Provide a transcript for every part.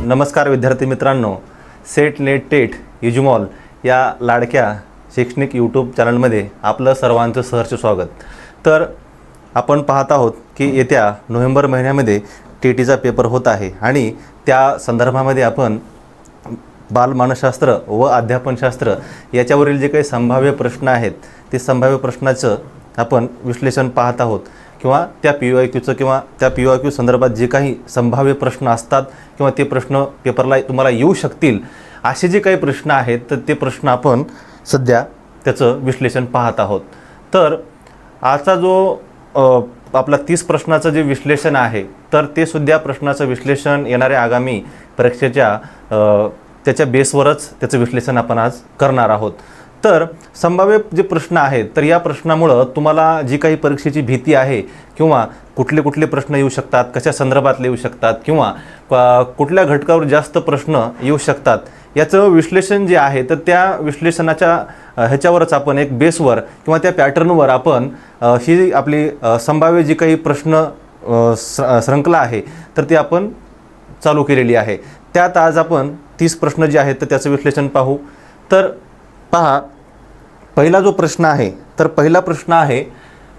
नमस्कार विद्यार्थी मित्रांनो, सेट नेट टेट युजमॉल या लाडक्या शैक्षणिक यूट्यूब चॅनलमध्ये आपलं सर्वांचं सहर्ष स्वागत. तर आपण पाहत आहोत की येत्या नोव्हेंबर महिन्यामध्ये टीटीचा पेपर होत आहे आणि त्या संदर्भामध्ये आपण बालमानसशास्त्र व अध्यापनशास्त्र याच्यावरील जे काही संभाव्य प्रश्न आहेत ते संभाव्य प्रश्नाचं आपण विश्लेषण पाहत आहोत किंवा त्या PYQचं किंवा त्या PYQ संदर्भात जे काही संभाव्य प्रश्न असतात किंवा ते प्रश्न पेपरला तुम्हाला येऊ शकतील असे जे काही प्रश्न आहेत तर ते प्रश्न आपण सध्या त्याचं विश्लेषण पाहत आहोत. तर आजचा जो आपला 30 प्रश्नाचं जे विश्लेषण आहे तर ते सुद्धा प्रश्नाचं विश्लेषण येणाऱ्या आगामी परीक्षेच्या त्याच्या बेसवरच त्याचं विश्लेषण आपण आज करणार आहोत. तर संभाव्य जे प्रश्न आहेत तर या प्रश्नामुळं तुम्हाला जी काही परीक्षेची भीती आहे किंवा कुठले कुठले प्रश्न येऊ शकतात, कशा संदर्भातले येऊ शकतात किंवा कुठल्या घटकावर जास्त प्रश्न येऊ शकतात याचं विश्लेषण जे आहे तर त्या विश्लेषणाच्या ह्याच्यावरच आपण एक बेसवर किंवा त्या पॅटर्नवर आपण ही आपली संभाव्य जी काही प्रश्न श्रृंखला आहे तर ती आपण चालू केलेली आहे. त्यात आज आपण 30 प्रश्न जे आहेत तर त्याचं विश्लेषण पाहू. तर पहा, पहिला जो प्रश्न आहे तर पहिला प्रश्न आहे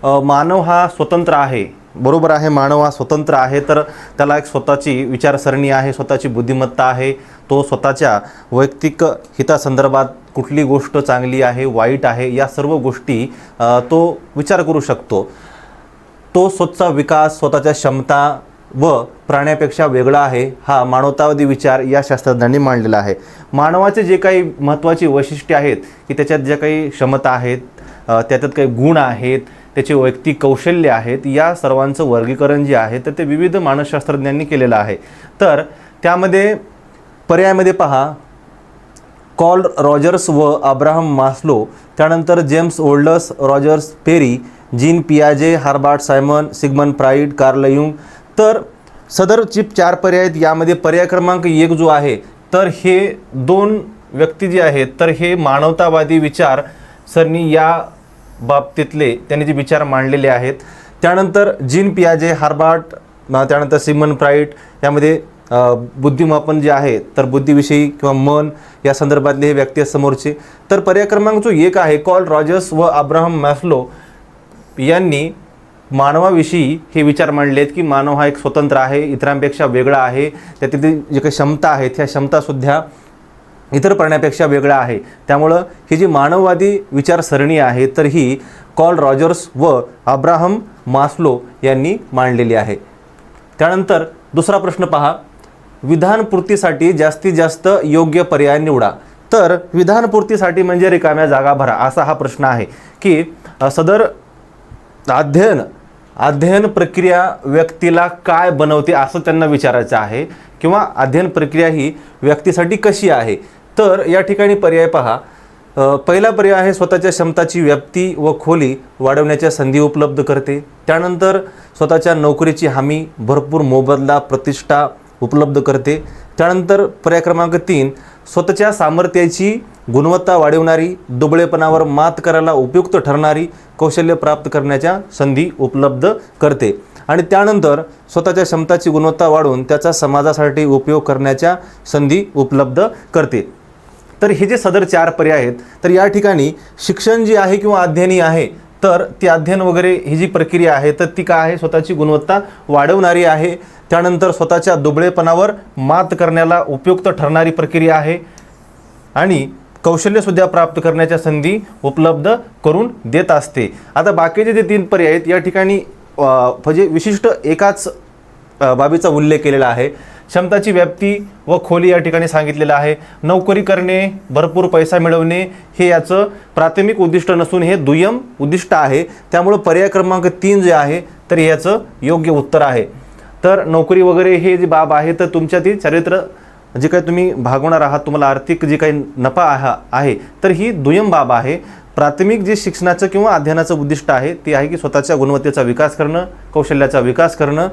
मानव हा स्वतंत्र आहे. बरोबर आहे, मानव हा स्वतंत्र आहे. तर त्याला एक स्वतःची विचारसरणी आहे, स्वतःची बुद्धिमत्ता आहे. तो स्वतःच्या वैयक्तिक हितासंदर्भात कुठली गोष्ट चांगली आहे, वाईट आहे या सर्व गोष्टी तो विचार करू शकतो. तो स्वतःचा विकास, स्वतःच्या क्षमता व प्राण्यापेक्षा वेगळा आहे हा मानवतावादी विचार या शास्त्रज्ञांनी मांडलेला आहे. मानवाचे जे काही महत्त्वाची वैशिष्ट्ये आहेत की त्याच्यात ज्या काही क्षमता आहेत, त्याच्यात काही गुण आहेत, त्याचे वैयक्तिक कौशल्य आहेत, या सर्वांचं वर्गीकरण जे आहे तर ते विविध मानसशास्त्रज्ञांनी केलेलं आहे. तर त्यामध्ये पर्यायामध्ये पहा, कॉल रॉजर्स व अब्राहम मास्लो, त्यानंतर James Olds, Rogers Perry, Jean पियाजे, Herbert Simon, Sigmund Freud, Carl Jung. तर सदरचे 4 पर्याय आहेत. यामध्ये पर्याय क्रमांक 1 जो आहे तर हे 2 व्यक्ती जे आहेत तर हे मानवतावादी विचार सरणी या बाबतीतले त्यांनी जे विचार मांडलेले आहेत. त्यानंतर जीन पियाजे, हार्बर्ट, त्यानंतर सिगमंड फ्राइड यामध्ये बुद्धिमापन जे आहे तर बुद्धीविषयी किंवा मन या संदर्भातले हे व्यक्ती समोरचे. तर पर्याय क्रमांक जो 1 आहे, कॉल रॉजर्स व अब्राहम मॅस्लो यांनी मानवाविषयी हे विचार मांडले आहेत की मानव हा एक स्वतंत्र आहे, इतरांपेक्षा वेगळा आहे, त्यातील जे काही क्षमता आहेत ह्या क्षमतासुद्धा इतर प्राण्यापेक्षा वेगळा आहे. त्यामुळं ही जी मानववादी विचारसरणी आहे तर ही कॉल रॉजर्स व अब्राहम मास्लो यांनी मांडलेली आहे. त्यानंतर दुसरा प्रश्न पहा, विधानपूर्तीसाठी जास्तीत जास्त योग्य पर्याय निवडा. तर विधानपूर्तीसाठी म्हणजे रिकाम्या जागा भरा असा हा प्रश्न आहे की सदर अध्ययन प्रक्रिया व्यक्तीला काय बनवते असं त्यांना विचारायचं आहे किंवा अध्ययन प्रक्रिया ही व्यक्तीसाठी कशी आहे. तर या ठिकाणी पर्याय पहा, पहिला पर्याय आहे स्वतःच्या क्षमताची व्याप्ती व खोली वाढवण्याच्या संधी उपलब्ध करते. त्यानंतर स्वतःच्या नोकरीची हमी, भरपूर मोबदला, प्रतिष्ठा उपलब्ध करते. त्यानंतर पर्याय क्रमांक 3, स्वतःच्या सामर्थ्याची गुणवत्ता वाढवणारी, दुबळेपणावर मात करायला उपयुक्त ठरणारी कौशल्य प्राप्त करण्याच्या संधी उपलब्ध करते. आणि त्यानंतर स्वतःच्या क्षमताची गुणवत्ता वाढवून त्याचा समाजासाठी उपयोग करण्याच्या संधी उपलब्ध करते. तर हे जे सदर 4 पर्याय आहेत तर या ठिकाणी शिक्षण जे आहे किंवा अध्ययनी आहे तर ती अध्ययन वगैरे ही जी प्रक्रिया आहे तर ती काय आहे, स्वतःची गुणवत्ता वाढवणारी आहे. त्यानंतर स्वतःच्या दुबळेपणावर मात करण्याला उपयुक्त ठरणारी प्रक्रिया आहे आणि कौशल्यसुद्धा प्राप्त करण्याच्या संधी उपलब्ध करून देत असते. आता बाकीचे जे 3 पर्याय आहेत या ठिकाणी म्हणजे विशिष्ट एकाच बाबीचा उल्लेख केलेला आहे. क्षमताची व्याप्ती व खोली या ठिकाणी सांगितलेलं आहे. नोकरी करणे, भरपूर पैसा मिळवणे हे याचं प्राथमिक उद्दिष्ट नसून हे दुय्यम उद्दिष्ट आहे. त्यामुळं पर्याय क्रमांक 3 जे आहे तर याचं योग्य उत्तर आहे. तर नोकरी वगैरे हे जी बाब आहे तर तुमच्या ती चारित्र्य जे काही तुम्ही भागवणार आहात, तुम्हाला आर्थिक जे काही नफा आहे तर ही दुय्यम बाब आहे. प्राथमिक जे शिक्षणाचं किंवा अध्ययनाचं उद्दिष्ट आहे ते आहे की स्वतःच्या गुणवत्तेचा विकास करणं, कौशल्याचा विकास करणं,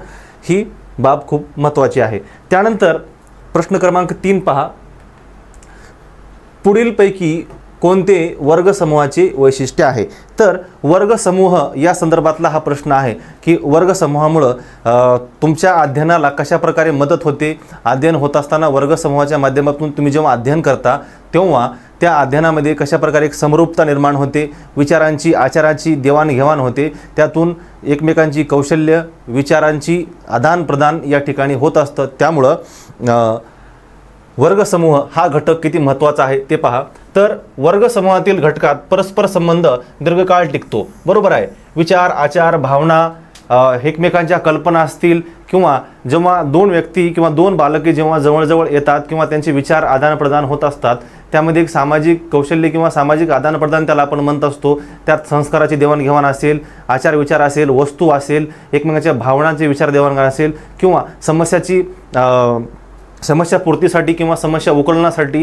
ही बाब खूप महत्त्वाची आहे. त्यानंतर प्रश्न क्रमांक 3 पहा, पुढीलपैकी कोणते वर्गसमूहाचे वैशिष्ट्य आहे? तर वर्गसमूह या संदर्भातला हा प्रश्न आहे की वर्गसमूहामुळं तुमच्या अध्ययनाला कशा प्रकारे मदत होते. अध्ययन होत असताना वर्गसमूहाच्या माध्यमातून तुम्ही जेव्हा अध्ययन करता तेव्हा त्या अध्ययनामध्ये कशा प्रकारे एक समरूपता निर्माण होते, विचारांची आचाराची देवाणघेवाण होते, त्यातून एकमेकांची कौशल्य विचारांची आदानप्रदान या ठिकाणी होत असतं. त्यामुळं वर्गसमूह हा घटक किती महत्त्वाचा आहे ते पहा. तर वर्गसमूहातील घटकात परस्पर संबंध दीर्घकाळ टिकतो. बरोबर आहे. विचार आचार भावना एकमेकांच्या कल्पना असतील किंवा जेव्हा दोन व्यक्ती किंवा दोन बालके जेव्हा जवळजवळ येतात किंवा त्यांचे विचार आदानप्रदान होत असतात त्यामध्ये एक सामाजिक कौशल्य किंवा सामाजिक आदानप्रदान त्याला आपण म्हणत असतो. त्यात संस्काराची देवाणघेवाण असेल, आचार विचार असेल, वस्तू असेल, एकमेकांच्या भावनांचे विचार देवाणघेवाण असेल किंवा समस्या पूर्तीसाठी किंवा समस्या उकलण्यासाठी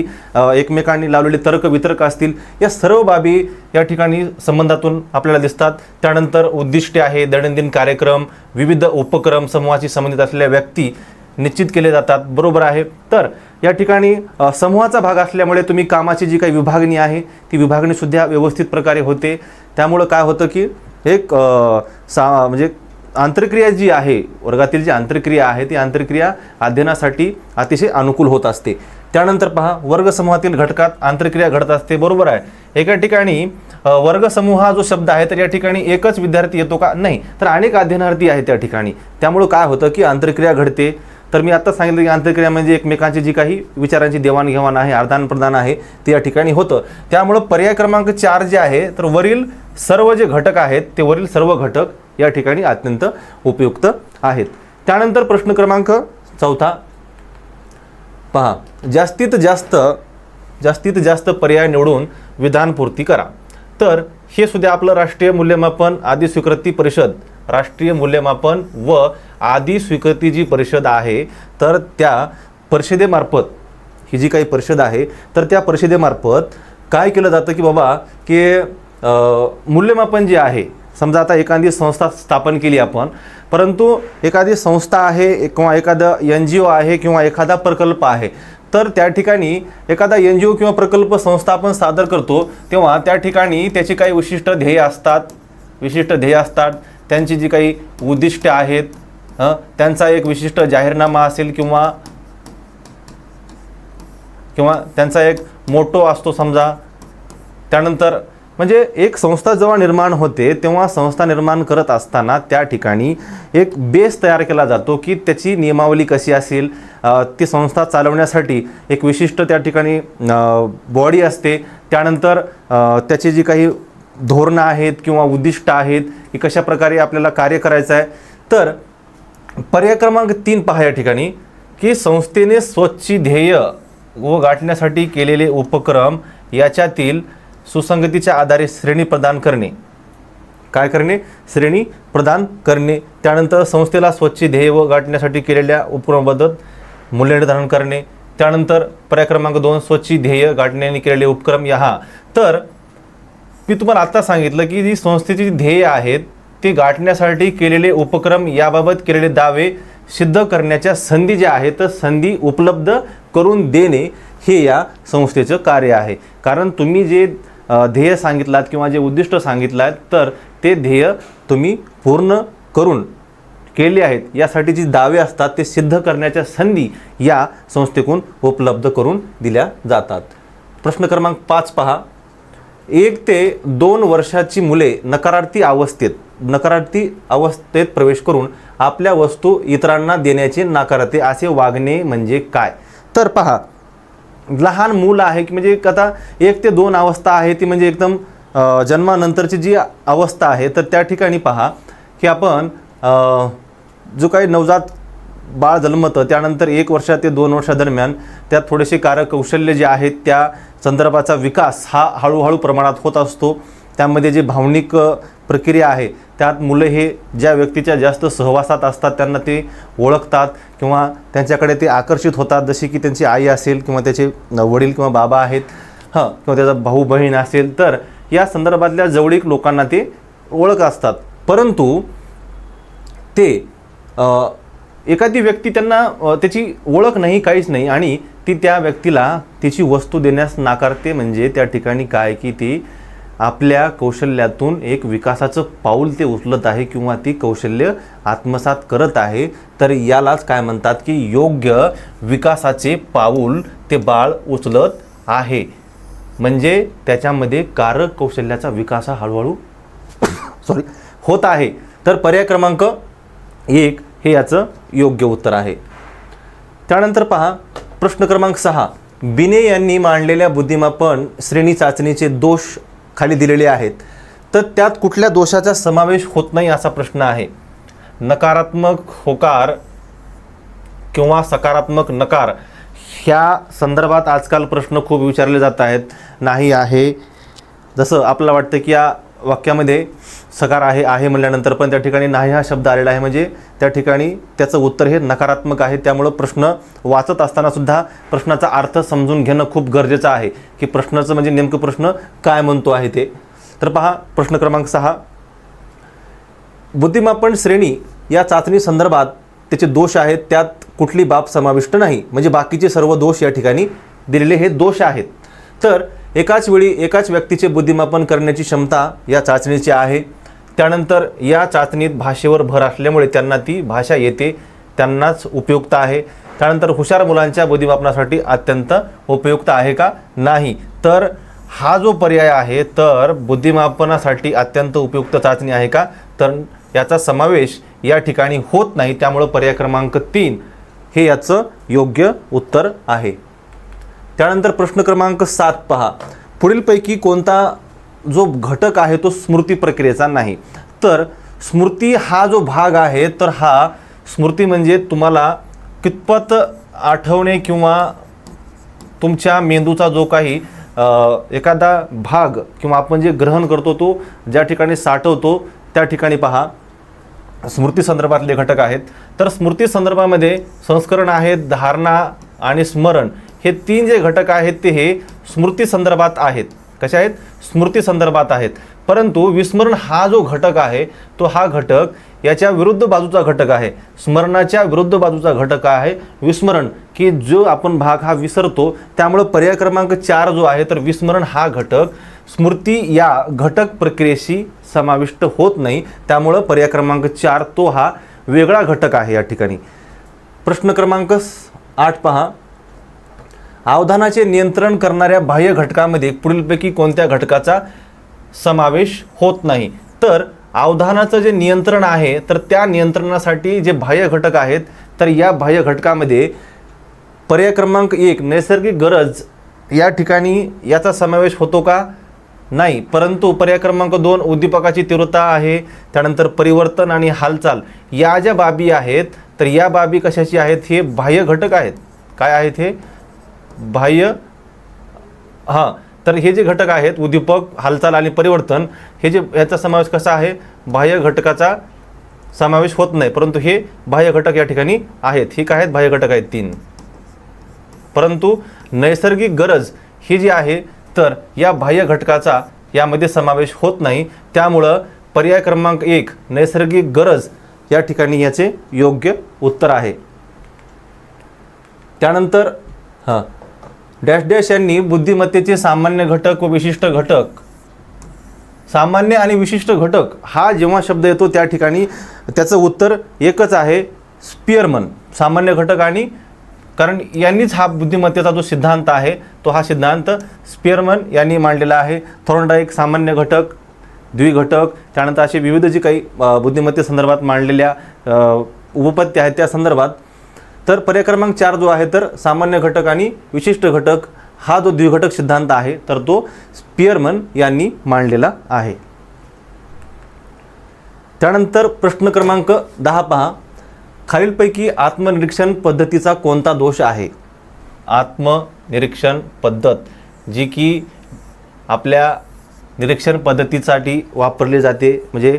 एकमेकांनी लावलेले तर्क वितर्क असतील. या सर्व बाबी या ठिकाणी संबंधातून आपल्याला दिसतात. त्यानंतर उद्दिष्टे आहे, दैनंदिन कार्यक्रम, विविध उपक्रम समूहाशी संबंधित असलेल्या व्यक्ती निश्चित केले जातात. बरोबर आहे. तर या ठिकाणी समूहाचा भाग असल्यामुळे तुम्ही कामाची जी काही विभागणी आहे ती विभागणी सुद्धा व्यवस्थित प्रकारे होते. त्यामुळं काय होतं की एक म्हणजे आंतरक्रिया जी आहे, वर्गातील जी आंतरक्रिया आहे ती आंतरक्रिया अध्ययनासाठी अतिशय अनुकूल होत असते. त्यानंतर पहा, वर्गसमूहातील घटकात आंतरक्रिया घडत असते. बरोबर आहे. एका ठिकाणी वर्गसमूह हा जो शब्द आहे तर या ठिकाणी एकच विद्यार्थी येतो का? नाही, तर अनेक अध्ययनार्थी आहेत त्या ठिकाणी. त्यामुळं काय होतं की आंतरक्रिया घडते. तर मी आता सांगितलं की आंतरक्रिया म्हणजे एकमेकांची जी काही विचारांची देवाणघेवाण आहे, आदानप्रदान आहे ते या ठिकाणी होतं. त्यामुळं पर्याय क्रमांक 4 जे आहे तर वरील सर्व जे घटक आहेत ते वरील सर्व घटक या ठिकाणी अत्यंत उपयुक्त आहेत. त्यानंतर प्रश्न क्रमांक 4 पहा, जास्तीत जास्त पर्याय निवडून विधानपूर्ती करा. तर हे सुद्धा आपलं राष्ट्रीय मूल्यमापन आदी स्वीकृती परिषद, राष्ट्रीय मूल्यमापन व आदी स्वीकृती जी परिषद आहे तर त्या परिषदेमार्फत, ही जी काही परिषद आहे तर त्या परिषदेमार्फत काय केलं जातं की बाबा की मूल्यमापन जे आहे, समजा आता एखादी संस्था स्थापन केली आपण, परंतु एखादी संस्था आहे किंवा एखादा NGO आहे किंवा एखादा प्रकल्प आहे, तर त्या ठिकाणी एखादा NGO किंवा प्रकल्प संस्था आपण सादर करतो तेव्हा त्या ठिकाणी त्याची काही विशिष्ट ध्येय असतात, त्यांची जी काही उद्दिष्टे आहेत, त्यांचा एक विशिष्ट जाहीरनामा असेल किंवा त्यांचा एक मोटो असतो समजा. त्यानंतर म्हणजे एक संस्था जेव्हा निर्माण होते तेव्हा संस्था निर्माण करत असताना त्या ठिकाणी एक बेस तयार केला जातो की त्याची नियमावली कशी असेल, ती संस्था चालवण्यासाठी एक विशिष्ट त्या ठिकाणी बॉडी असते. त्यानंतर त्याची जी काही धोरणं आहेत किंवा उद्दिष्ट आहेत की कशा प्रकारे आपल्याला कार्य करायचं आहे. तर पर्याय क्रमांक 3 पहा या ठिकाणी की संस्थेने स्वच्छ ध्येय व गाठण्यासाठी केलेले उपक्रम याच्यातील सुसंगतीच्या आधारे श्रेणी प्रदान करणे. काय करणे? श्रेणी प्रदान करणे. त्यानंतर संस्थेला स्वच्छ ध्येय व गाठण्यासाठी केलेल्या उपक्रमाबद्दल मूल्यनिर्धारण करणे. त्यानंतर पर्याय क्रमांक 2 स्वच्छ ध्येय गाठण्याने केलेले उपक्रम या. तर मी तुम्हाला आता सांगितलं की जी संस्थेची ध्येय आहेत ते गाठण्यासाठी केलेले उपक्रम याबाबत केलेले दावे सिद्ध करण्याच्या संधी ज्या आहेत तर संधी उपलब्ध करून देणे हे या संस्थेचं कार्य आहे. कारण तुम्ही जे ध्येय सांगितलात किंवा जे उद्दिष्ट सांगितलात तर ते ध्येय तुम्ही पूर्ण करून केले आहेत, यासाठी जी दावे असतात ते सिद्ध करण्याच्या संधी या संस्थेकडून उपलब्ध करून दिल्या जातात. प्रश्न क्रमांक 5 पहा, 1 ते 2 वर्षाची मुले नकारार्थी अवस्थेत प्रवेश करून आपल्या वस्तू इतरांना देण्याचे नाकारते असे वागणे म्हणजे काय? तर पहा, लहान मूल आहे की म्हणजे आता 1 ते 2 अवस्था आहे ती म्हणजे एकदम जन्मानंतरची जी अवस्था आहे तर त्या ठिकाणी पहा की आपण जो काही नवजात बाळ जन्मतं त्यानंतर 1 वर्ष ते 2 वर्षादरम्यान त्यात थोडेसे कार्यकौशल्य जे आहेत त्या संदर्भाचा विकास हा हळूहळू प्रमाणात होत असतो. त्यामध्ये जे भावनिक प्रक्रिया आहे त्यात मुलं हे ज्या व्यक्तीच्या जास्त सहवासात असतात त्यांना ते ओळखतात किंवा त्यांच्याकडे ते आकर्षित होतात, जशी की त्यांची आई असेल किंवा त्याचे वडील किंवा बाबा आहेत किंवा त्याचा भाऊ बहीण असेल तर या संदर्भातल्या जवळीक लोकांना ते ओळख असतात. परंतु ते एखादी व्यक्ती त्यांना त्याची ओळख नाही, काहीच नाही, आणि ती त्या व्यक्तीला तिची वस्तू देण्यास नाकारते, म्हणजे त्या ठिकाणी काय की ती आपल्या कौशल्यातून एक विकासाचं पाऊल ते उचलत आहे किंवा ती कौशल्य आत्मसात करत आहे. तर यालाच काय म्हणतात की योग्य विकासाचे पाऊल ते बाळ उचलत आहे, म्हणजे त्याच्यामध्ये कारक कौशल्याचा विकास हळूहळू होत आहे. तर पर्याय क्रमांक 1 हे याचं योग्य उत्तर आहे. त्यानंतर पहा प्रश्न क्रमांक 6. बिने यांनी मांडलेल्या बुद्धिमापन श्रेणी चाचणीचे दोष खाली दिलेले आहेत, तर त्यात कुठल्या दोषाचा समावेश होत नाही असा प्रश्न आहे. नकारात्मक होकार किंवा सकारात्मक नकार ह्या संदर्भात आजकाल प्रश्न खूप विचारले जात आहेत. नाही आहे, जसं आपल्याला वाटतं की या वाक्यामध्ये सकार आहे म्हटल्यानंतर पण त्या ठिकाणी नाही हा शब्द आलेला आहे, म्हणजे त्या ठिकाणी त्याचं उत्तर हे नकारात्मक आहे. त्यामुळं प्रश्न वाचत असताना सुद्धा प्रश्नाचा अर्थ समजून घेणं खूप गरजेचं आहे की प्रश्नाचं म्हणजे नेमकं प्रश्न काय म्हणतो आहे ते. तर पहा प्रश्न क्रमांक 6. बुद्धिमापन श्रेणी या चाचणी संदर्भात त्याचे दोष आहेत, त्यात कुठली बाब समाविष्ट नाही, म्हणजे बाकीचे सर्व दोष या ठिकाणी दिलेले हे दोष आहेत. तर एकाच वेळी एकाच व्यक्तीचे बुद्धिमापन करण्याची क्षमता या चाचणीची आहे. त्यानंतर या चाचणीत भाषेवर भर असल्यामुळे त्यांना ती भाषा येते, त्यांनाच उपयुक्त आहे. त्यानंतर हुशार मुलांच्या बुद्धिमापनासाठी अत्यंत उपयुक्त आहे का? नाही. तर हा जो पर्याय आहे, तर बुद्धिमापनासाठी अत्यंत उपयुक्त चाचणी आहे का? तर याचा समावेश या ठिकाणी होत नाही. त्यामुळं पर्याय क्रमांक 3 हे याचं योग्य उत्तर आहे. त्यानंतर प्रश्न क्रमांक 7 पहा. पुढीलपैकी कोणता जो घटक आहे तो स्मृती प्रक्रियेचा नाही? तर स्मृती हा जो भाग आहे, तर हा स्मृती म्हणजे तुम्हाला कितपत आठवणे किंवा तुमच्या मेंदूचा जो काही एखादा भाग किंवा आपण जे ग्रहण करतो तो ज्या ठिकाणी साठवतो त्या ठिकाणी पहा स्मृती संदर्भातले घटक आहेत. तर स्मृती संदर्भामध्ये संस्करण आहे, धारणा आणि स्मरण हे 3 जे घटक आहेत ते हे स्मृती संदर्भात आहेत. कशा आहेत? स्मृती संदर्भात आहेत. परंतु विस्मरण हा जो घटक आहे तो हा घटक याच्या विरुद्ध बाजूचा घटक आहे. स्मरणाच्या विरुद्ध बाजूचा घटक आहे विस्मरण, की जो आपण भाग हा विसरतो. त्यामुळे पर्याय क्रमांक 4 जो आहे, तर विस्मरण हा घटक स्मृती या घटक प्रक्रियेशी समाविष्ट होत नाही. त्यामुळे पर्याय क्रमांक 4 तो हा वेगळा घटक आहे या ठिकाणी. प्रश्न क्रमांक 8 पहा. अवधानाचे नियंत्रण करणाऱ्या बाह्य घटकामध्ये पुढीलपैकी कोणत्या घटकाचा समावेश होत नाही? तर अवधानाचं जे नियंत्रण आहे, तर त्या नियंत्रणासाठी जे बाह्य घटक आहेत, तर या बाह्य घटकामध्ये पर्याय क्रमांक 1 नैसर्गिक गरज या ठिकाणी याचा समावेश होतो का? नाही. परंतु पर्याय क्रमांक 2 उद्दीपकाची तीव्रता आहे, त्यानंतर परिवर्तन आणि हालचाल या ज्या बाबी आहेत, तर या बाबी कशाची आहेत? हे बाह्य घटक आहेत. काय आहेत हे? बाह्य. तर हे जे घटक आहेत उद्दीपक, हालचाल आणि परिवर्तन हे जे याचा समावेश कसा आहे? बाह्य घटकाचा समावेश होत नाही, परंतु हे बाह्य घटक या ठिकाणी आहेत. हे काय आहेत? बाह्य घटक आहेत 3. परंतु नैसर्गिक गरज ही जी आहे, तर या बाह्य घटकाचा यामध्ये समावेश होत नाही. त्यामुळं पर्याय क्रमांक 1 नैसर्गिक गरज या ठिकाणी याचे योग्य उत्तर आहे. त्यानंतर डॅश डॅश यांनी बुद्धिमत्तेचे सामान्य घटक व विशिष्ट घटक, सामान्य आणि विशिष्ट घटक हा जेव्हा शब्द येतो त्या ठिकाणी त्याचं उत्तर एकच आहे, स्पियरमन. सामान्य घटक आणि कारण यांनीच हा बुद्धिमत्तेचा जो सिद्धांत आहे तो हा सिद्धांत स्पियरमन यांनी मांडलेला आहे. थॉर्नडाईक सामान्य घटक, द्विघटक, त्यानंतर असे विविध जे काही बुद्धिमत्ते संदर्भात मांडलेल्या उपपत्त्या आहेत त्या संदर्भात. तर पर्याय क्रमांक 4 जो आहे, तर सामान्य घटक आणि विशिष्ट घटक हा जो द्विघटक सिद्धांत आहे, तर तो स्पियरमन यांनी मांडलेला आहे. त्यानंतर प्रश्न क्रमांक 10 पहा. खालीलपैकी आत्मनिरीक्षण पद्धतीचा कोणता दोष आहे? आत्मनिरीक्षण पद्धत जी की आपल्या निरीक्षण पद्धतीसाठी वापरली जाते, म्हणजे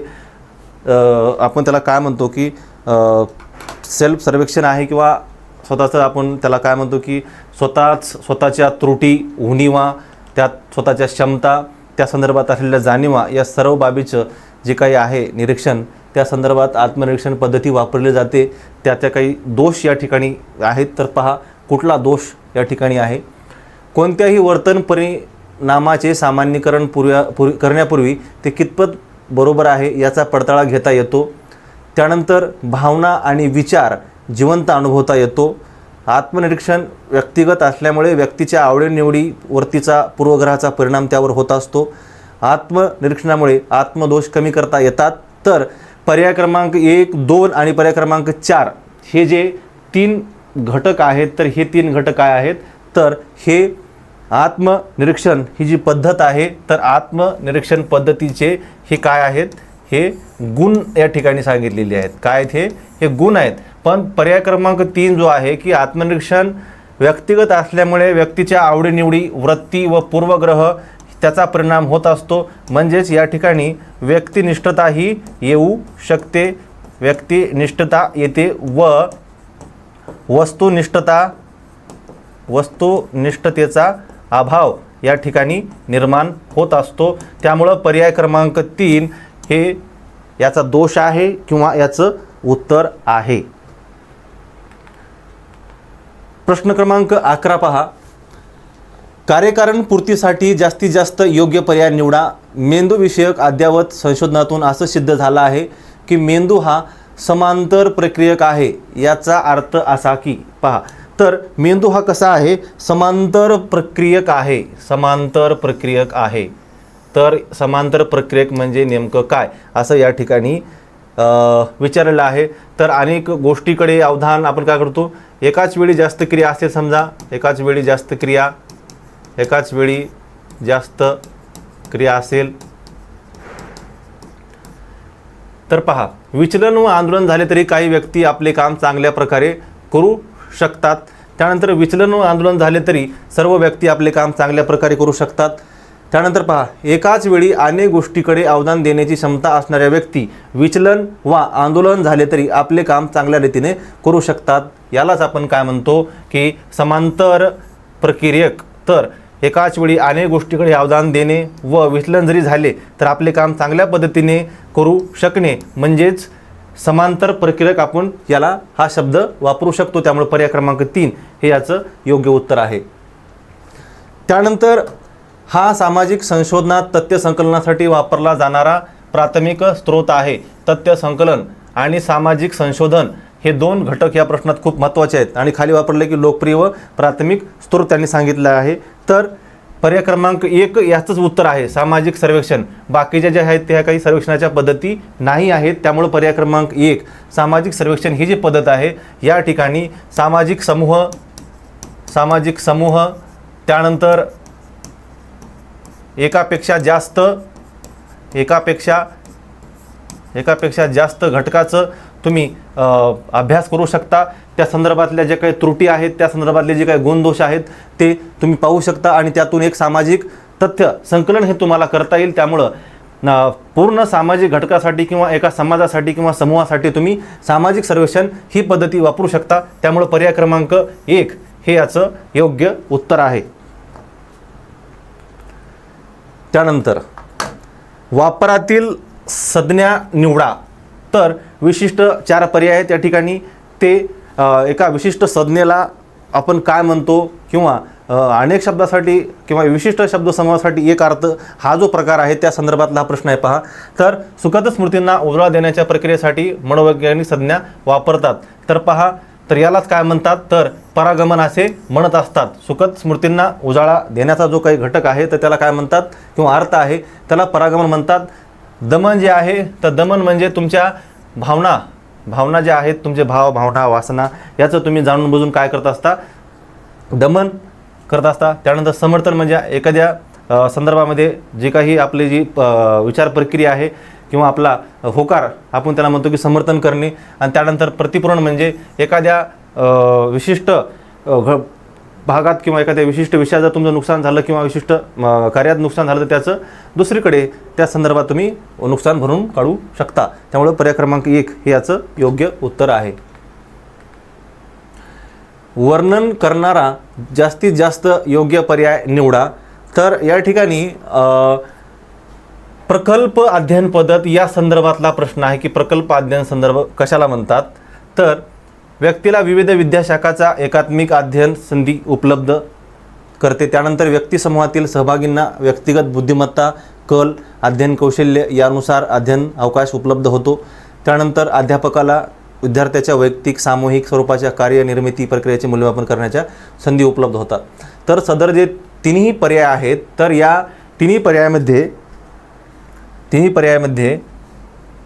आपण त्याला काय म्हणतो की सेल्फ सर्वेक्षण आहे किंवा स्वतःचं आपण त्याला काय म्हणतो की स्वतःच्या त्रुटी, उणिवा, त्यात स्वतःच्या क्षमता, त्या संदर्भात असलेल्या जाणीवा या सर्व बाबीचं जे काही आहे निरीक्षण, त्या संदर्भात आत्मनिरीक्षण पद्धती वापरली जाते. त्याच्या काही दोष या ठिकाणी आहेत. तर पहा कुठला दोष या ठिकाणी आहे. कोणत्याही वर्तन परिणामाचे सामान्यीकरण करण्यापूर्वी ते कितपत बरोबर आहे याचा पडताळा घेता येतो. त्यानंतर भावना आणि विचार जिवंत अनुभवता येतो. आत्मनिरीक्षण व्यक्तिगत असल्यामुळे व्यक्तीच्या आवडीनिवडीवरतीचा पूर्वग्रहाचा परिणाम त्यावर होत असतो. आत्मनिरीक्षणामुळे आत्मदोष कमी करता येतात. तर पर्याय क्रमांक 1, 2 आणि पर्याय क्रमांक 4 हे जे 3 घटक आहेत, तर हे 3 घटक काय आहेत, तर हे आत्मनिरीक्षण ही जी पद्धत आहे, तर आत्मनिरीक्षण पद्धतीचे हे काय आहेत, हे गुण या ठिकाणी सांगितलेले आहेत. काय आहेत हे गुण आहेत. पण पर्याय क्रमांक 3 जो आहे की आत्मनिरीक्षण व्यक्तिगत असल्यामुळे व्यक्तीच्या आवडीनिवडी, वृत्ती व पूर्वग्रह त्याचा परिणाम होत असतो. म्हणजेच या ठिकाणी व्यक्तिनिष्ठता ही येऊ शकते, व्यक्तिनिष्ठता येते व वस्तुनिष्ठतेचा अभाव या ठिकाणी निर्माण होत असतो. त्यामुळं पर्याय क्रमांक 3 हे याचा दोष आहे किंवा याचं उत्तर आहे. प्रश्न क्रमांक 11 पहा. कार्यकारण पूर्तीसाठी जास्तीत जास्त योग्य पर्याय निवडा. मेंदूविषयक अद्ययावत संशोधनातून असं सिद्ध झालं आहे की मेंदू हा समांतर प्रक्रियक आहे. याचा अर्थ असा की पहा, तर मेंदू हा कसा आहे, समांतर प्रक्रियक आहे. समांतर प्रक्रियक आहे. तर समांतर प्रक्रियक म्हणजे नेमकं काय असं या ठिकाणी विचारलेलं आहे. तर अनेक गोष्टीकडे अवधान आपण काय करतो, एकाच वेळी जास्त क्रिया असेल, समजा एकाच वेळी जास्त क्रिया असेल तर पहा, विचलन व आंदोलन झाले तरी काही व्यक्ती आपले काम चांगल्या प्रकारे करू शकतात. त्यानंतर विचलन व आंदोलन झाले तरी सर्व व्यक्ती आपले काम चांगल्या प्रकारे करू शकतात. त्यानंतर पहा, एकाच वेळी अनेक गोष्टीकडे अवधान देण्याची क्षमता असणाऱ्या व्यक्ती विचलन व आंदोलन झाले तरी आपले काम चांगल्या रीतीने करू शकतात. यालाच आपण काय म्हणतो की समांतर प्रक्रियक. तर एकाच वेळी अनेक गोष्टीकडे अवधान देणे व विचलन जरी झाले तर आपले काम चांगल्या पद्धतीने करू शकणे म्हणजेच समांतर प्रक्रियक आपण याला हा शब्द वापरू शकतो. त्यामुळे पर्याय क्रमांक 3 हे याचं योग्य उत्तर आहे. त्यानंतर हा सामाजिक संशोधनात तथ्य संकलनासाठी वापरला जाणारा प्राथमिक स्रोत आहे. तथ्य संकलन आणि सामाजिक संशोधन हे 2 घटक या प्रश्नात खूप महत्त्वाचे आहेत आणि खाली वापरले की लोकप्रिय व प्राथमिक स्रोत त्यांनी सांगितलं आहे. तर पर्याय क्रमांक 1 याचंच उत्तर आहे सामाजिक सर्वेक्षण. बाकीच्या ज्या आहेत त्या काही सर्वेक्षणाच्या पद्धती नाही आहेत. त्यामुळे पर्याय क्रमांक 1 सामाजिक सर्वेक्षण ही जी पद्धत आहे या ठिकाणी सामाजिक समूह त्यानंतर एकापेक्षा जास्त घटकाचं तुम्ही अभ्यास करू शकता. त्या संदर्भातल्या जे काही त्रुटी आहेत, त्या संदर्भातले जे काही गुणदोष आहेत ते तुम्ही पाहू शकता आणि त्यातून एक सामाजिक तथ्य संकलन हे तुम्हाला करता येईल. त्यामुळं पूर्ण सामाजिक घटकासाठी किंवा एका समाजासाठी किंवा समूहासाठी तुम्ही सामाजिक सर्वेक्षण ही पद्धती वापरू शकता. त्यामुळं पर्याय क्रमांक 1 हे याचं योग्य उत्तर आहे. त्यानंतर वापरातील संज्ञा निवडा. तर विशिष्ट 4 पर्याय आहेत या ठिकाणी. ते एका विशिष्ट संज्ञेला आपण काय म्हणतो किंवा अनेक शब्दासाठी किंवा विशिष्ट शब्दसमूहासाठी एक अर्थ हा जो प्रकार आहे त्या संदर्भातला हा प्रश्न आहे. पहा, तर सुखद स्मृतींना उजाळा देण्याच्या प्रक्रियेसाठी मनोवैज्ञानिक संज्ञा वापरतात. तर पहा, तर यालाच काय म्हणतात, तर परागमन असे म्हणत असतात. सुखद स्मृतींना उजाळा देण्याचा जो काही घटक आहे तर त्याला काय म्हणतात किंवा अर्थ आहे त्याला परागमन म्हणतात. दमन जे आहे तर दमन म्हणजे तुमच्या भावना ज्या आहेत, तुमचे भाव, भावना, वासना याचं तुम्ही जाणून बुजून काय करत असता, दमन करत असता. त्यानंतर समर्थन म्हणजे एखाद्या संदर्भामध्ये जी काही आपली जी विचार प्रक्रिया आहे किंवा आपला होकार आपण त्याला म्हणतो की समर्थन करणे. आणि त्यानंतर प्रतिपूर्ण म्हणजे एखाद्या विशिष्ट भागात किंवा एखाद्या विशिष्ट विषयात जर तुमचं नुकसान झालं किंवा विशिष्ट कार्यात नुकसान झालं तर त्याचं दुसरीकडे त्या संदर्भात तुम्ही नुकसान भरून काढू शकता. त्यामुळे पर्याय क्रमांक 1 हे याचं योग्य उत्तर आहे. वर्णन करणारा जास्तीत जास्त योग्य पर्याय निवडा. तर या ठिकाणी प्रकल्प अध्ययन पद्धत या संदर्भातला प्रश्न आहे की प्रकल्प अध्ययन संदर्भ कशाला म्हणतात. तर व्यक्तीला विविध विद्याशाखाचा एकात्मिक अध्ययन संधी उपलब्ध करते. त्यानंतर व्यक्तिसमूहातील सहभागींना व्यक्तिगत बुद्धिमत्ता, कल, अध्ययन कौशल्य यानुसार अध्ययन अवकाश उपलब्ध होतो. त्यानंतर अध्यापकाला विद्यार्थ्याच्या वैयक्तिक सामूहिक स्वरूपाच्या कार्यनिर्मिती प्रक्रियेचे मूल्यमापन करण्याच्या संधी उपलब्ध होतात. तर सदर जे तिन्ही पर्याय आहेत, तर या तिन्ही पर्यायामध्ये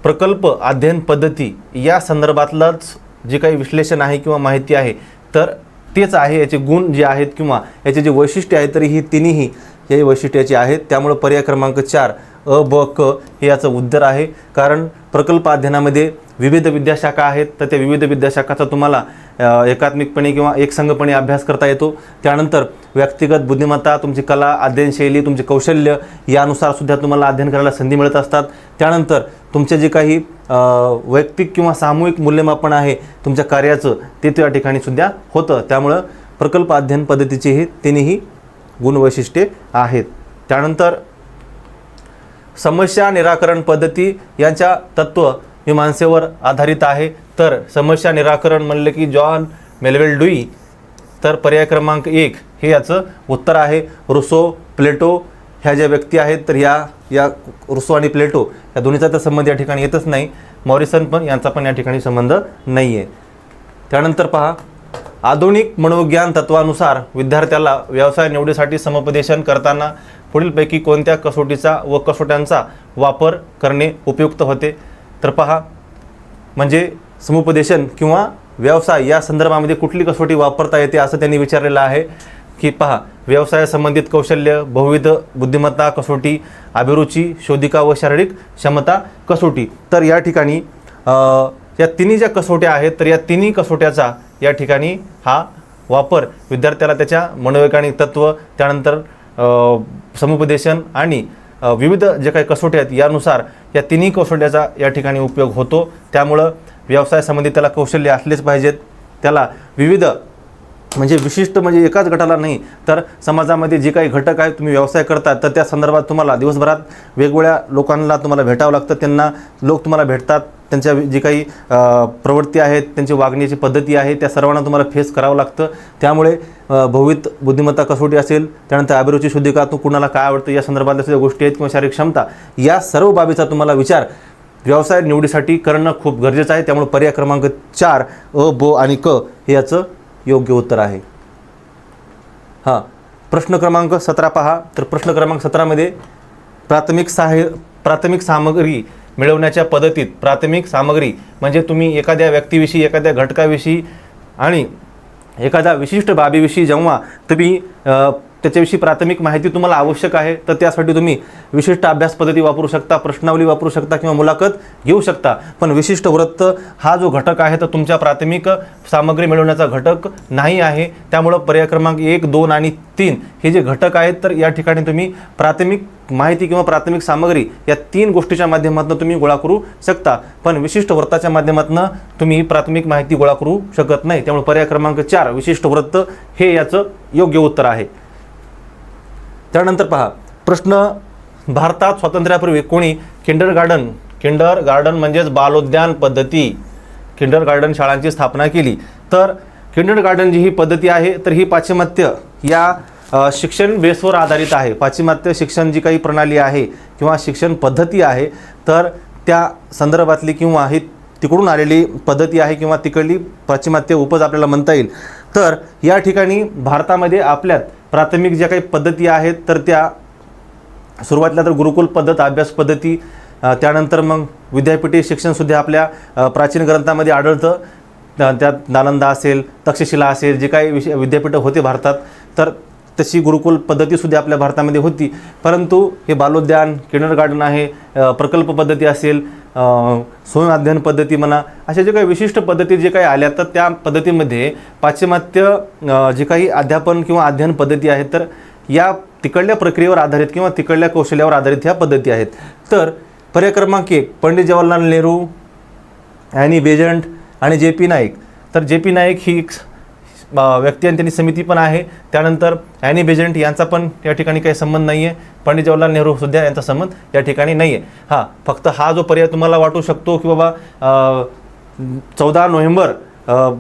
प्रकल्प अध्ययन पद्धती या संदर्भातलंच जे काही विश्लेषण आहे किंवा माहिती आहे तर तेच आहे. याचे गुण जे आहेत किंवा याचे जे वैशिष्ट्ये आहेत तरी ही तिन्ही हे वैशिष्ट्याची आहेत. त्यामुळे पर्याय क्रमांक 4 अ, ब, क हे याचं उत्तर आहे. कारण प्रकल्प अध्ययनामध्ये विविध विद्याशाखा आहेत, तर त्या विविध विद्याशाखाचा तुम्हाला एकात्मिकपणे किंवा एकसंघपणे अभ्यास करता येतो. त्यानंतर व्यक्तिगत बुद्धिमत्ता, तुमची कला, अध्ययनशैली, तुमचे कौशल्य यानुसार सुद्धा तुम्हाला अध्ययन करायला संधी मिळत असतात. त्यानंतर तुमचे जे काही वैयक्तिक किंवा सामूहिक मूल्यमापन आहे तुमच्या कार्याचं ते त्या ठिकाणी सुद्धा होतं. त्यामुळं प्रकल्प अध्ययन पद्धतीचे हे तिन्ही गुणवैशिष्ट्ये आहेत. त्यानंतर समस्या निराकरण पद्धती यांच्या तत्त्वमीमांसेवर आधारित आहे. तर समस्या निराकरण म्हणलं की जॉन मेलवेल ड्यूई, तर पर्याय क्रमांक 1 हे याचं उत्तर आहे. रुसो, प्लेटो ह्या ज्या व्यक्ती आहेत तर या रुसो आणि प्लेटो या दोन्हीचा तर संबंध या ठिकाणी येतच नाही. मॉरिसन पण यांचा पण या ठिकाणी संबंध नाही आहे. त्यानंतर पहा, आधुनिक मनोविज्ञान तत्वानुसार विद्यार्थ्याला व्यवसाय निवडीसाठी समुपदेशन करताना पुढीलपैकी कोणत्या कसोटीचा व कसोट्यांचा वापर करणे उपयुक्त होते. तर पहा, म्हणजे समुपदेशन किंवा व्यवसाय या संदर्भामध्ये कुठली कसोटी वापरता येते असं त्यांनी विचारलेलं आहे. की पहा, व्यवसायासंबंधित कौशल्य, बहुविध बुद्धिमत्ता कसोटी, अभिरुची, शोधिका व शारीरिक क्षमता कसोटी. तर या ठिकाणी या तिन्ही ज्या कसोट्या आहेत तर या तिन्ही कसोट्याचा या ठिकाणी हा वापर विद्यार्थ्याला त्याच्या मनोवैज्ञानिक तत्त्व, त्यानंतर समुपदेशन आणि विविध जे काही कसोटी आहेत यानुसार या तिन्ही कसोट्याचा या ठिकाणी उपयोग होतो. त्यामुळं व्यवसायासंबंधी त्याला कौशल्य असलेच पाहिजेत. त्याला विविध म्हणजे विशिष्ट म्हणजे एकाच गटाला नाही तर समाजामध्ये जे काही घटक आहेत, तुम्ही व्यवसाय करतात तर त्या संदर्भात तुम्हाला दिवसभरात वेगवेगळ्या लोकांना तुम्हाला भेटावं लागतं. त्यांना लोक तुम्हाला भेटतात, त्यांच्या जी काही प्रवृत्ती आहेत, त्यांची वागण्याची पद्धती आहे त्या सर्वांना तुम्हाला फेस करावं लागतं. त्यामुळे बहुविध बुद्धिमत्ता कसोटी असेल, त्यानंतर अभिरुची, शोधिका, तू कुणाला काय आवडतं या संदर्भातल्या सुद्धा गोष्टी आहेत किंवा शारीरिक क्षमता, या सर्व बाबीचा तुम्हाला विचार व्यवसाय निवडीसाठी करणं खूप गरजेचं आहे. त्यामुळे पर्याय क्रमांक 4 अ, ब आणि क हे याचं योग्य उत्तर आहे. हां, प्रश्न क्रमांक 17 पहा. तर प्रश्न क्रमांक 17मध्ये प्राथमिक सामग्री मिळवण्याच्या पद्धतीत, प्राथमिक सामग्री म्हणजे तुम्ही एखाद्या व्यक्तीविषयी, एखाद्या घटकाविषयी आणि एखाद्या विशिष्ट बाबीविषयी जेव्हा तुम्ही त्याच्याविषयी प्राथमिक माहिती तुम्हाला आवश्यक आहे तर त्यासाठी तुम्ही विशिष्ट अभ्यास पद्धती वापरू शकता, प्रश्नावली वापरू शकता किंवा मुलाखत घेऊ शकता. पण विशिष्ट वृत्त हा जो घटक आहे तर तुमच्या प्राथमिक सामग्री मिळवण्याचा घटक नाही आहे. त्यामुळं पर्याय क्रमांक 1, 2 आणि 3 हे जे घटक आहेत तर या ठिकाणी तुम्ही प्राथमिक माहिती किंवा प्राथमिक सामग्री या 3 गोष्टीच्या माध्यमातून तुम्ही गोळा करू शकता. पण विशिष्ट वृत्ताच्या माध्यमातून तुम्ही प्राथमिक माहिती गोळा करू शकत नाही. त्यामुळे पर्याय क्रमांक 4 विशिष्ट वृत्त हे याचं योग्य उत्तर आहे. त्यानंतर पहा, प्रश्न, भारतात स्वातंत्र्यापूर्वी कोणी किंडरगार्डन म्हणजेच बालोद्यान पद्धती, किंडरगार्डन शाळांची स्थापना केली. तर किंडरगार्डन जी ही पद्धती आहे तर ही पाश्चिमात्य या शिक्षण बेसवर आधारित आहे. पाश्चिमात्य शिक्षण जी काही प्रणाली आहे किंवा शिक्षण पद्धती आहे तर त्या संदर्भातली किंवा ही तिकडून आलेली पद्धती आहे किंवा तिकडली पाश्चिमात्य उपज आपल्याला म्हणता येईल. तर या ठिकाणी भारतामध्ये आपल्यात प्राथमिक ज्या काही पद्धती आहेत तर त्या सुरुवातीला तर गुरुकुल पद्धत, अभ्यास पद्धती, त्यानंतर मग विद्यापीठी शिक्षणसुद्धा आपल्या प्राचीन ग्रंथामध्ये आढळतं. त्यात नालंदा असेल, तक्षशिला असेल, जे काही विद्यापीठं होते भारतात तर तशी गुरुकुल पद्धतीसुद्धा आपल्या भारतामध्ये होती. परंतु हे बालोद्यान, किंडरगार्डन आहे, प्रकल्प पद्धती असेल, स्वयं अध्ययन पद्धती म्हणा, अशा जे काही विशिष्ट पद्धती जे काही आल्या तर त्या पद्धतीमध्ये पाश्चिमात्य जे काही अध्यापन किंवा अध्ययन पद्धती आहेत तर या तिकडल्या प्रक्रियेवर आधारित किंवा तिकडल्या कौशल्यावर आधारित ह्या पद्धती आहेत. तर पर्याय क्रमांक 1 पंडित जवाहरलाल नेहरू, ॲनी बेजंट आणि जे पी नाईक. तर जे पी नाईक ही व्यक्ती आणि त्यांनी समिती पण आहे. त्यानंतर ॲनी बेझंट यांचा पण या ठिकाणी काही संबंध नाही आहे. पंडित जवाहरलाल नेहरू सुद्धा यांचा संबंध या ठिकाणी नाही आहे. हां, फक्त हा जो पर्याय तुम्हाला वाटू शकतो की बाबा 14 नोव्हेंबर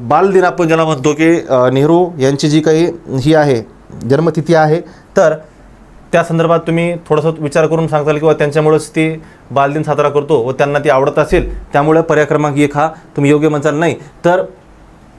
बालदिन आपण ज्याला म्हणतो की नेहरू यांची जी काही ही आहे जन्मतिथी आहे, तर त्या संदर्भात तुम्ही थोडंसं विचार करून सांगताल किंवा त्यांच्यामुळेच ती बालदिन साजरा करतो व त्यांना ती आवडत असेल, त्यामुळे पर्याय क्रमांक 1 हा तुम्ही योग्य म्हणताल. नाही तर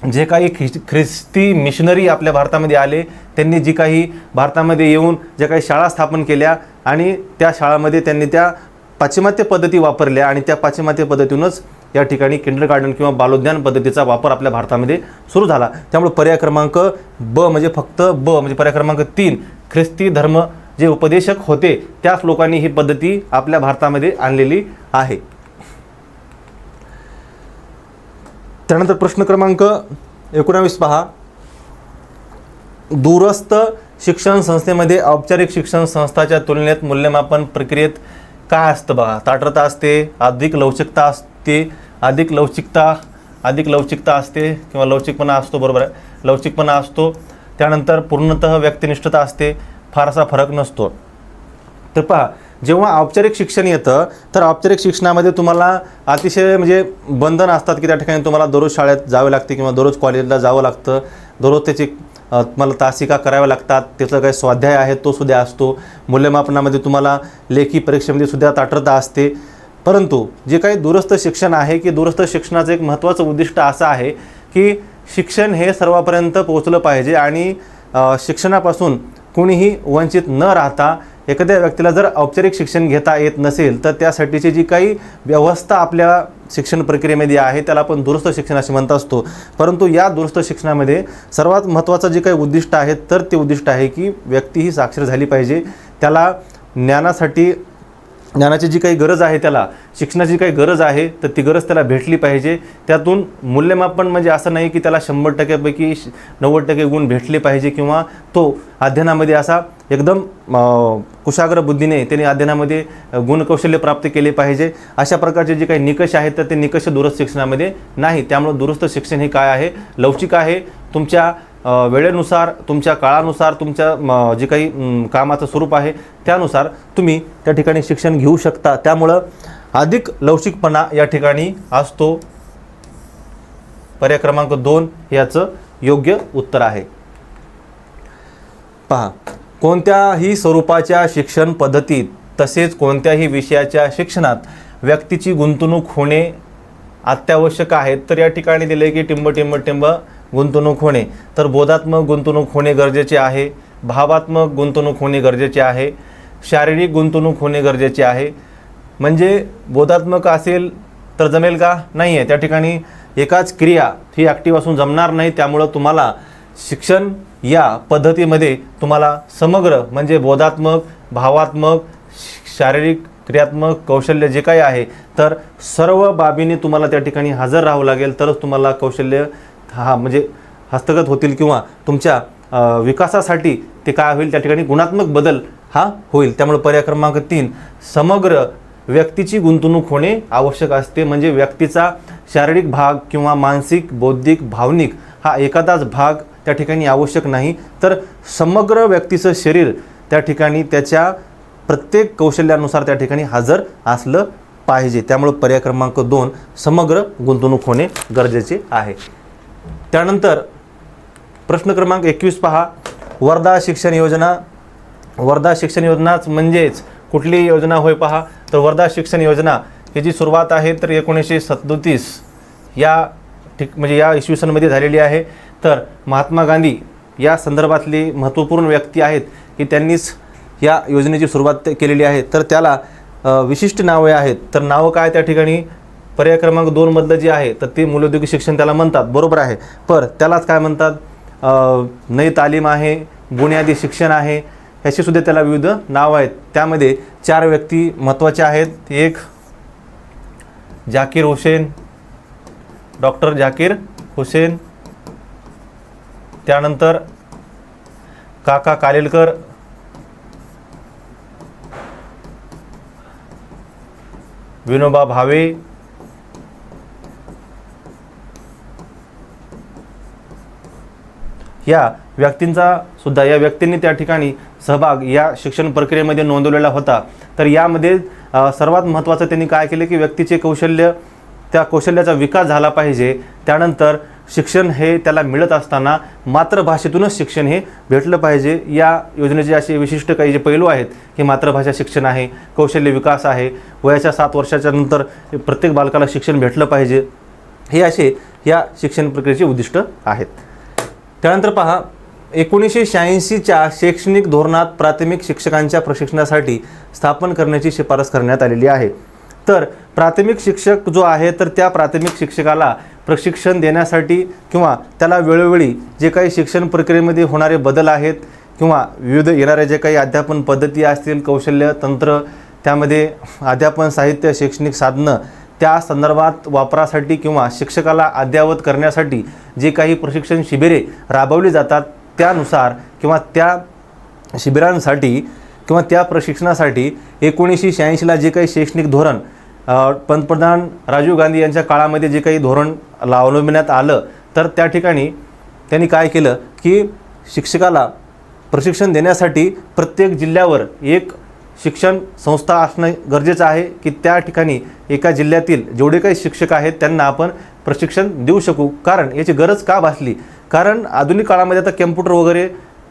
जे काही ख्रिस्ती मिशनरी आपल्या भारतामध्ये आले, त्यांनी जी काही भारतामध्ये येऊन ज्या काही शाळा स्थापन केल्या आणि त्या शाळांमध्ये त्यांनी त्या पाश्चिमात्य पद्धती वापरल्या आणि त्या पाश्चिमात्य पद्धतीतूनच या ठिकाणी किंडरगार्टन किंवा बालोद्यान पद्धतीचा वापर आपल्या भारतामध्ये सुरू झाला. त्यामुळे पर्याय क्रमांक ब म्हणजे फक्त ब म्हणजे पर्याय क्रमांक 3 ख्रिस्ती धर्म जे उपदेशक होते त्याच लोकांनी ही पद्धती आपल्या भारतामध्ये आणलेली आहे. त्यानंतर प्रश्न क्रमांक 19 पहा. दूरस्थ शिक्षण संस्थेमध्ये औपचारिक शिक्षण संस्थाच्या तुलनेत मूल्यमापन प्रक्रियेत काय असतं बघा. ताठरता असते, अधिक लवचिकता असते, अधिक लवचिकता असते किंवा लवचिकपणा असतो, बरोबर आहे, लवचिकपणा असतो. त्यानंतर पूर्णतः व्यक्तिनिष्ठता असते, फारसा फरक नसतो. तर पहा, जेव्हा औपचारिक शिक्षण येतं तर औपचारिक शिक्षणामध्ये तुम्हाला अतिशय म्हणजे बंधन असतात की त्या ठिकाणी तुम्हाला दररोज शाळेत जावे लागते किंवा दररोज कॉलेजला जावं लागतं, दररोज त्याची तुम्हाला तासिका कराव्या लागतात, त्याचा काही स्वाध्याय आहे तो सुद्धा असतो. मूल्यमापनामध्ये तुम्हाला लेखी परीक्षेमध्ये सुद्धा ताठरता असते. परंतु जे काही दूरस्थ शिक्षण आहे की दूरस्थ शिक्षणाचं एक महत्त्वाचं उद्दिष्ट असं आहे की शिक्षण हे सर्वांपर्यंत पोहोचलं पाहिजे आणि शिक्षणापासून कोणीही वंचित न राहता एखाद्या व्यक्तीला जर औपचारिक शिक्षण घेता येत नसेल तर त्यासाठीची जी काही व्यवस्था आपल्या शिक्षण प्रक्रियेमध्ये आहे त्याला आपण दूरस्थ शिक्षण असे म्हणत असतो. परंतु या दूरस्थ शिक्षणामध्ये सर्वात महत्त्वाचं जे काही उद्दिष्ट आहे तर ते उद्दिष्ट आहे की व्यक्ती ही साक्षर झाली पाहिजे. त्याला ज्ञानाची जी काही गरज आहे, त्याला शिक्षणाची काही गरज आहे तर ती गरज त्याला भेटली पाहिजे. त्यातून मूल्यमापन म्हणजे असं नाही की त्याला 100%पैकी 90% गुण भेटले पाहिजे किंवा तो अध्ययनामध्ये असा एकदम कुशाग्र बुद्धीने त्याने अध्ययनामध्ये गुणकौशल्य प्राप्त केले पाहिजे. अशा प्रकारचे जे काही निकष आहेत तर ते निकष दूरस्थ शिक्षणामध्ये नाही. त्यामुळे दूरस्थ शिक्षण हे काय आहे, लवचिक आहे. तुमच्या वेळेनुसार, तुमच्या काळानुसार, तुमच्या जे काही कामाचं स्वरूप आहे त्यानुसार तुम्ही त्या ठिकाणी शिक्षण घेऊ शकता. त्यामुळं अधिक लवचिकपणा या ठिकाणी असतो. पर्याय क्रमांक 2 याचं योग्य उत्तर आहे. पहा, कोणत्याही स्वरूपाच्या शिक्षण पद्धतीत तसेच कोणत्याही विषयाच्या शिक्षणात व्यक्तीची गुंतवणूक होणे अत्यावश्यक आहे. तर या ठिकाणी दिले की टिंब गुंतवणूक होणे. तर बोधात्मक गुंतवणूक होणे गरजेचे आहे, भावात्मक गुंतवणूक होणे गरजेचे आहे, शारीरिक गुंतवणूक होणे गरजेचे आहे. म्हणजे बोधात्मक असेल तर जमेल का, नाही आहे. त्या ठिकाणी एकाच क्रिया ही ॲक्टिव्ह असून जमणार नाही. त्यामुळं तुम्हाला शिक्षण या पद्धतीमध्ये तुम्हाला समग्र म्हणजे बोधात्मक, भावात्मक, शारीरिक, क्रियात्मक कौशल्य जे काही आहे तर सर्व बाबींनी तुम्हाला त्या ठिकाणी हजर राहावं लागेल. तरच तुम्हाला कौशल्य म्हणजे हस्तगत होतील किंवा तुमच्या विकासासाठी ते काय होईल, त्या ठिकाणी गुणात्मक बदल हा होईल. त्यामुळे पर्याय क्रमांक 3 समग्र व्यक्तीची गुंतवणूक होणे आवश्यक असते. म्हणजे व्यक्तीचा शारीरिक भाग किंवा मानसिक, बौद्धिक, भावनिक हा एखादाच भाग त्या ठिकाणी आवश्यक नाही, तर समग्र व्यक्तीचं शरीर त्या ठिकाणी त्याच्या प्रत्येक कौशल्यानुसार त्या ठिकाणी हजर असलं पाहिजे. त्यामुळे पर्याय क्रमांक 2 समग्र गुंतवणूक होणे गरजेचे आहे. त्यानंतर प्रश्न क्रमांक 21 पहा. वर्धा शिक्षण योजनाच म्हणजेच कुठली योजना होय पहा. तर वर्धा शिक्षण योजना ही जी सुरुवात आहे तर 1937 म्हणजे या इसवी सनमध्ये झालेली आहे. तर महात्मा गांधी या संदर्भातली महत्त्वपूर्ण व्यक्ती आहेत की त्यांनीच या योजनेची सुरुवात केलेली आहे. तर त्याला विशिष्ट नावे आहेत. तर नावं काय त्या ठिकाणी पर्याय क्रमांक 2 मधलं जे आहे तर ते मूल्योद्योगी शिक्षण त्याला म्हणतात, बरोबर आहे. पर त्यालाच काय म्हणतात, नई तालीम आहे, बुनियादी शिक्षण आहे, ह्याची सुद्धा त्याला विविध नावं आहेत. त्यामध्ये 4 व्यक्ती महत्त्वाच्या आहेत. एक डॉक्टर झाकीर हुसेन, त्यानंतर काका कालेलकर, विनोबा भावे, या व्यक्तींनी त्या ठिकाणी सहभाग या शिक्षण प्रक्रियेमध्ये नोंदवलेला होता. तर यामध्ये सर्वात महत्त्वाचं त्यांनी काय केले की व्यक्तीचे कौशल्य, त्या कौशल्याचा विकास झाला पाहिजे. त्यानंतर शिक्षण हे त्याला मिळत असताना मातृभाषेतूनच शिक्षण हे भेटलं पाहिजे. या योजनेचे असे विशिष्ट काही जे पैलू आहेत की मातृभाषा शिक्षण आहे, कौशल्य विकास आहे, वयाच्या 7 वर्षाच्या नंतर प्रत्येक बालकाला शिक्षण भेटलं पाहिजे, हे असे या शिक्षण प्रक्रियेचे उद्दिष्ट आहेत. त्यानंतर पहा, 1986च्या शैक्षणिक धोरणात प्राथमिक शिक्षकांच्या प्रशिक्षणासाठी स्थापन करण्याची शिफारस करण्यात आलेली आहे. तर प्राथमिक शिक्षक जो आहे तर त्या प्राथमिक शिक्षकाला प्रशिक्षण देण्यासाठी किंवा त्याला वेळोवेळी जे काही शिक्षण प्रक्रियेमध्ये होणारे बदल आहेत किंवा विविध येणारे जे काही अध्यापन पद्धती असतील, कौशल्य तंत्र, त्यामध्ये अध्यापन साहित्य, शैक्षणिक साधनं, त्या संदर्भात वापरासाठी किंवा शिक्षकाला अद्ययावत करण्यासाठी जे काही प्रशिक्षण शिबिरे राबवली जातात त्यानुसार किंवा त्या शिबिरांसाठी किंवा त्या प्रशिक्षणासाठी 1986ला जे काही शैक्षणिक धोरण पंतप्रधान राजीव गांधी यांच्या काळामध्ये जे काही धोरण अवलंबण्यात आलं, तर त्या ठिकाणी त्यांनी काय केलं की शिक्षकाला प्रशिक्षण देण्यासाठी प्रत्येक जिल्ह्यावर एक शिक्षण संस्था असणं गरजेचं आहे की त्या ठिकाणी एका जिल्ह्यातील जेवढे काही शिक्षक आहेत त्यांना आपण प्रशिक्षण देऊ शकू. कारण याची गरज का भासली, कारण आधुनिक काळामध्ये आता कम्प्युटर वगैरे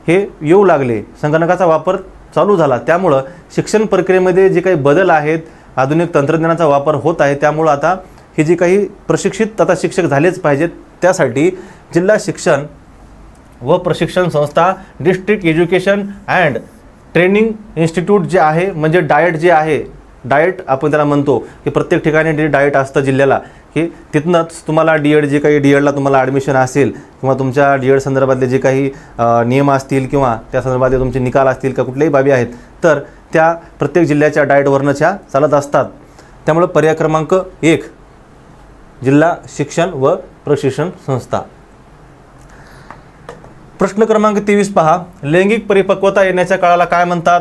हे येऊ लागले, संगणकाचा वापर चालू झाला, त्यामुळं शिक्षण प्रक्रियेमध्ये जे काही बदल आहेत, आधुनिक तंत्रज्ञानाचा वापर होत आहे, त्यामुळं आता हे जे काही प्रशिक्षित आता शिक्षक झालेच पाहिजेत. त्यासाठी जिल्हा शिक्षण व प्रशिक्षण संस्था, district education and training institute जे आहे, म्हणजे डाएट जे आहे, डाएट आपण त्याला म्हणतो की प्रत्येक ठिकाणी जे डाएट असतं जिल्ह्याला, की तिथनंच तुम्हाला डी-एड जे काही डी-एडला तुम्हाला ॲडमिशन असेल किंवा तुमच्या डी-एड संदर्भातले जे काही नियम असतील किंवा त्या संदर्भातले तुमचे निकाल असतील का कुठल्याही बाबी आहेत, तर त्या प्रत्येक जिल्ह्याच्या डाएटवरनच्या चालत असतात. त्यामुळे पर्याय क्रमांक 1 जिल्हा शिक्षण व प्रशिक्षण संस्था. प्रश्न क्रमांक 23 पहा, लैंगिक परिपक्वता येण्याच्या काळाला काय म्हणतात?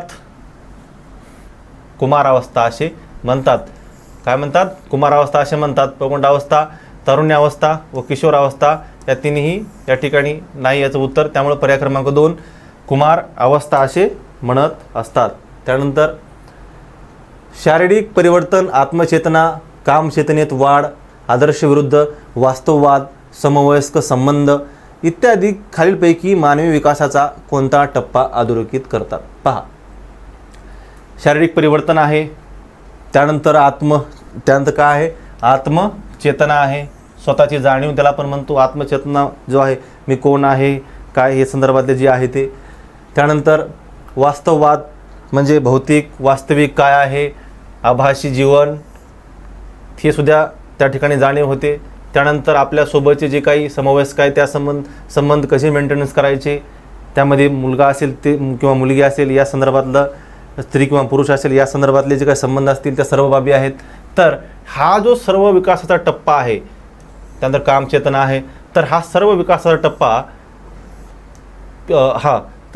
कुमारावस्था असे म्हणतात. काय म्हणतात? कुमारावस्था असे म्हणतात. प्रौढावस्था, तारुण्यावस्था व किशोरावस्था या तिन्ही या ठिकाणी नाही याचं उत्तर. त्यामुळे पर्याय क्रमांक 2 कुमार अवस्था असे म्हणत असतात. त्यानंतर शारीरिक परिवर्तन, आत्मचेतना, कामचेतनेत वाढ, आदर्श विरुद्ध वास्तववाद, समवयस्क संबंध इत्यादी खालीलपैकी मानवी विकासाचा कोणता टप्पा अधोरेखित करतात? पहा, शारीरिक परिवर्तन आहे, त्यानंतर काय आहे? आत्मचेतना आहे, स्वतःची जाणीव त्याला आपण म्हणतो. आत्मचेतना जो आहे, मी कोण आहे, काय हे संदर्भातले जे आहे ते. त्यानंतर वास्तववाद म्हणजे भौतिक वास्तविक काय आहे, आभासी जीवन, हे सुद्धा त्या ठिकाणी जाणीव होते. त्यानंतर आपल्यासोबतचे जे काही समवयस्क आहे त्या संबंध कसे मेंटेनन्स करायचे, त्यामध्ये मुलगा असेल ते किंवा मुलगी असेल या संदर्भातलं, स्त्री किंवा पुरुष असेल या संदर्भातले जे काही संबंध असतील त्या सर्व बाबी आहेत. तर हा जो सर्व विकासाचा टप्पा आहे, त्यानंतर कामचेतना आहे, तर हा सर्व विकासाचा टप्पा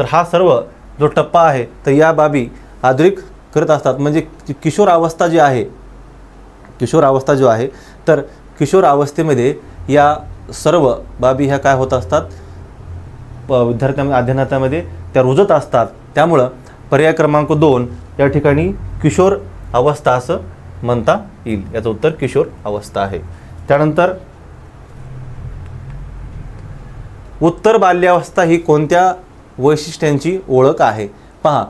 हा सर्व जो टप्पा आहे तर या बाबी अधोरेखित करत असतात. म्हणजे किशोरावस्था जी आहे, किशोरावस्था जो आहे तर किशोरावस्थेमध्ये या सर्व बाबी ह्या काय होत असतात, विद्यार्थ्यांमध्ये अध्ययनामध्ये त्या रुजत असतात. त्यामुळं पर्याय क्रमांक 2 या ठिकाणी किशोर अवस्था असं म्हणता येईल. याचं उत्तर किशोर अवस्था आहे. त्यानंतर उत्तर बाल्यावस्था ही कोणत्या वैशिष्ट्यांची ओळख आहे? पहा,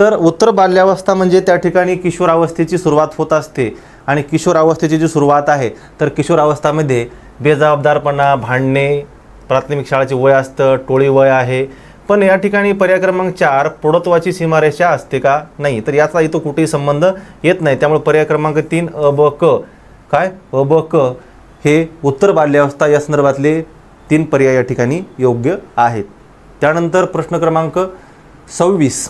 तर उत्तर बाल्यावस्था म्हणजे त्या ठिकाणी किशोरावस्थेची सुरुवात होत असते आणि किशोरावस्थेची जी सुरुवात आहे तर किशोरावस्थेमध्ये बेजबाबदारपणा, भांडणे, प्राथमिक शाळेचे वय असतं, टोळी वय आहे. पण या ठिकाणी पर्याय क्रमांक 4 प्रौढत्वाची सीमारेषा असते का? नाही, तर याचा इथं कुठेही संबंध येत नाही. त्यामुळे पर्याय क्रमांक 3 अ ब क काय अ ब क हे उत्तर बाल्यावस्था या संदर्भातले 3 पर्याय या ठिकाणी योग्य आहेत. त्यानंतर प्रश्न क्रमांक 26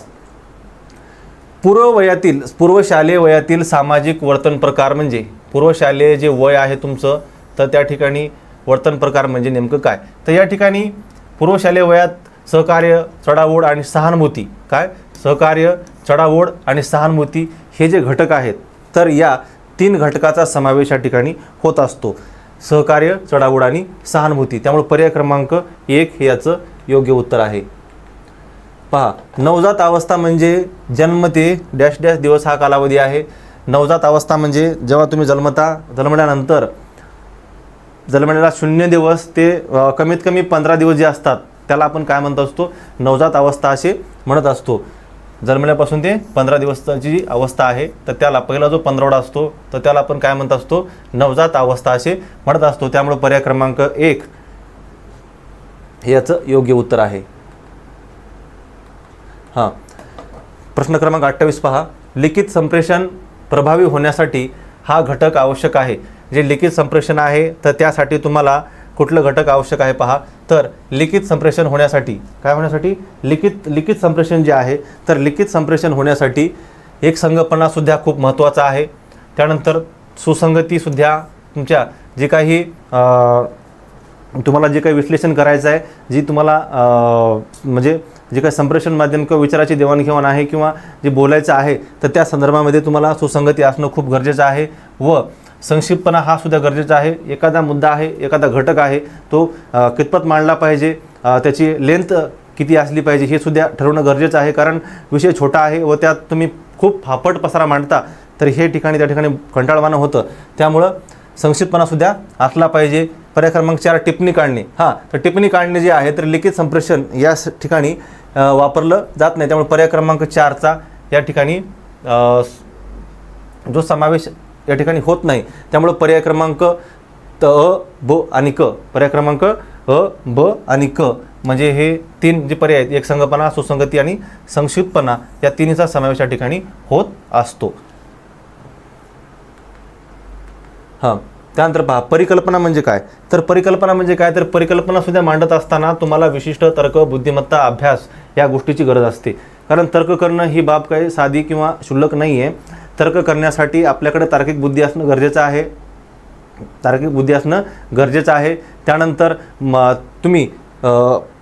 पूर्वशालेय वयातील सामाजिक वर्तन प्रकार म्हणजे पूर्वशालेय जे वय आहे तुमचं तर त्या ठिकाणी वर्तन प्रकार म्हणजे नेमकं काय? तर या ठिकाणी पूर्वशालेय वयात सहकार्य, चढाओढ आणि सहानुभूती, काय सहकार्य, चढाओढ आणि सहानुभूती हे जे घटक आहेत तर या 3 घटकाचा समावेश या ठिकाणी होत असतो. सहकार्य, चढाओढ आणि सहानुभूती. त्यामुळे पर्याय क्रमांक 1 हे याचं योग्य उत्तर आहे. पहा, नवजात अवस्था म्हणजे जन्म ते डॅश डॅश दिवस हा कालावधी आहे. नवजात अवस्था म्हणजे जेव्हा तुम्ही जन्मल्यानंतर जन्मलेला 0 दिवस ते कमीत कमी 15 दिवस जे असतात त्याला आपण काय म्हणत असतो, नवजात अवस्था असे म्हणत असतो. जन्मल्यापासून ते 15 दिवसाची जी अवस्था आहे तर त्याला पहिला जो 15वडा असतो तर त्याला आपण काय म्हणत असतो, नवजात अवस्था असे म्हणत असतो. त्यामुळे पर्याय क्रमांक 1 हे याचं योग्य उत्तर आहे. हां, प्रश्न क्रमांक 28 पहा, लिखित संप्रेषण प्रभावी होण्यासाठी हा घटक आवश्यक आहे. जे लिखित संप्रेषण आहे तर त्यासाठी तुम्हाला कुठलं घटक आवश्यक आहे पहा, तर लिखित संप्रेषण होण्यासाठी काय होण्यासाठी, लिखित संप्रेषण जे आहे तर लिखित संप्रेषण होण्यासाठी एक संगपणासुद्धा खूप महत्त्वाचा आहे. त्यानंतर सुसंगतीसुद्धा, तुमच्या जे काही तुम्हाला जे काही विश्लेषण करायचं आहे, जी तुम्हाला म्हणजे जे काही संप्रेषण माध्यम किंवा विचाराची देवाणघेवाण आहे किंवा जे बोलायचं आहे तर त्या संदर्भामध्ये तुम्हाला सुसंगती असणं खूप गरजेचं आहे व संक्षिप्तपणा हा सुद्धा गरजेचा आहे. एखादा मुद्दा आहे, एखादा घटक आहे तो कितपत मांडला पाहिजे, त्याची लेंथ किती असली पाहिजे हे सुद्धा ठरवणं गरजेचं आहे. कारण विषय छोटा आहे व त्यात तुम्ही खूप फापट पसारा मांडता तर हे ठिकाणी त्या ठिकाणी कंटाळवाणं होतं. त्यामुळं संक्षिप्तपणासुद्धा असला पाहिजे. पर्याय क्रमांक 4 टिप्पणी काढणे. हां, तर टिप्पणी काढणे जे आहे तर लिखित संप्रेषण या ठिकाणी वापरलं जात नाही. त्यामुळे पर्याय क्रमांक 4चा या ठिकाणी जो समावेश या ठिकाणी होत नाही. त्यामुळे पर्याय क्रमांक ब आणि क, पर्याय क्रमांक ब आणि क म्हणजे हे 3 जे पर्याय आहेत, एकसंगपणा, सुसंगती आणि संक्षिप्तपणा या तिन्हीचा समावेश या ठिकाणी होत असतो. हां, त्यानंतर पहा, परिकल्पना म्हणजे काय, तर परिकल्पना म्हणजे काय, तर परिकल्पनासुद्धा मांडत असताना तुम्हाला विशिष्ट तर्क, बुद्धिमत्ता, अभ्यास या गोष्टीची गरज असते. कारण तर्क करणं ही बाब काही साधी किंवा क्षुल्लक नाही आहे. तर्क करण्यासाठी आपल्याकडे तार्किक बुद्धी असणं गरजेचं आहे. त्यानंतर तुम्ही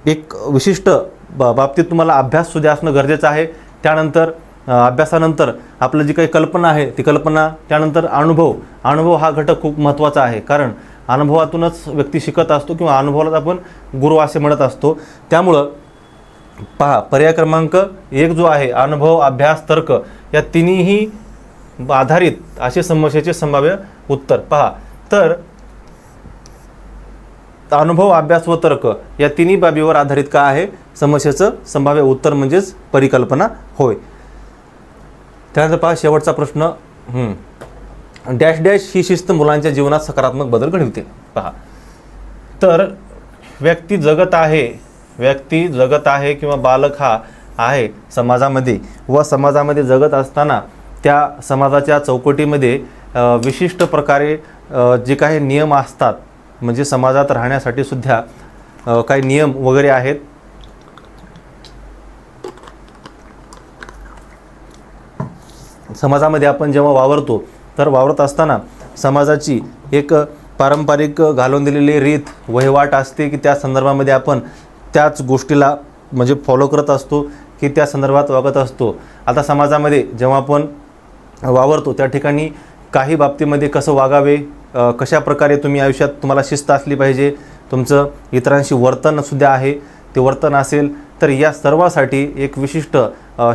एक विशिष्ट बाबतीत तुम्हाला अभ्याससुद्धा असणं गरजेचं आहे. त्यानंतर अभ्यासानंतर आपलं जी काही कल्पना आहे ती कल्पना, त्यानंतर अनुभव हा घटक खूप महत्त्वाचा आहे. कारण अनुभवातूनच व्यक्ती शिकत असतो किंवा अनुभवालाच आपण गुरु असे म्हणत असतो. त्यामुळं पहा, पर्याय क्रमांक 1 जो आहे, अनुभव, अभ्यास, तर्क या तिन्हीही आधारित असे समस्येचे संभाव्य उत्तर. पहा, तर अनुभव, अभ्यास व तर्क या तिन्ही बाबीवर आधारित काय आहे, समस्येचं संभाव्य उत्तर म्हणजेच परिकल्पना होय. त्यानंतर पहा शेवटचा प्रश्न, डॅश डॅश ही शिस्त मुलांच्या जीवनात सकारात्मक बदल घडवते. पहा, तर व्यक्ती जगत आहे किंवा बालक हा आहे समाजामध्ये व समाजामध्ये जगत असताना त्या समाजाच्या चौकटीमध्ये विशिष्ट प्रकारे जे काही नियम असतात, म्हणजे समाजात राहण्यासाठी सुद्धा काही नियम वगैरे आहेत. समाजामध्ये आपण जेव्हा वावरतो तर वावरत असताना समाजाची एक पारंपरिक घालून दिलेली रीत वहिवाट असते की त्या संदर्भामध्ये आपण त्याच गोष्टीला म्हणजे फॉलो करत असतो की त्या संदर्भात वागत असतो. आता समाजामध्ये जेव्हा आपण वावरतो त्या ठिकाणी काही बाबतीमध्ये कसं वागावे, कशा प्रकारे तुम्ही आयुष्यात तुम्हाला शिस्त असली पाहिजे, तुमचं इतरांशी वर्तनसुद्धा आहे ते वर्तन असेल तर या सर्वासाठी एक विशिष्ट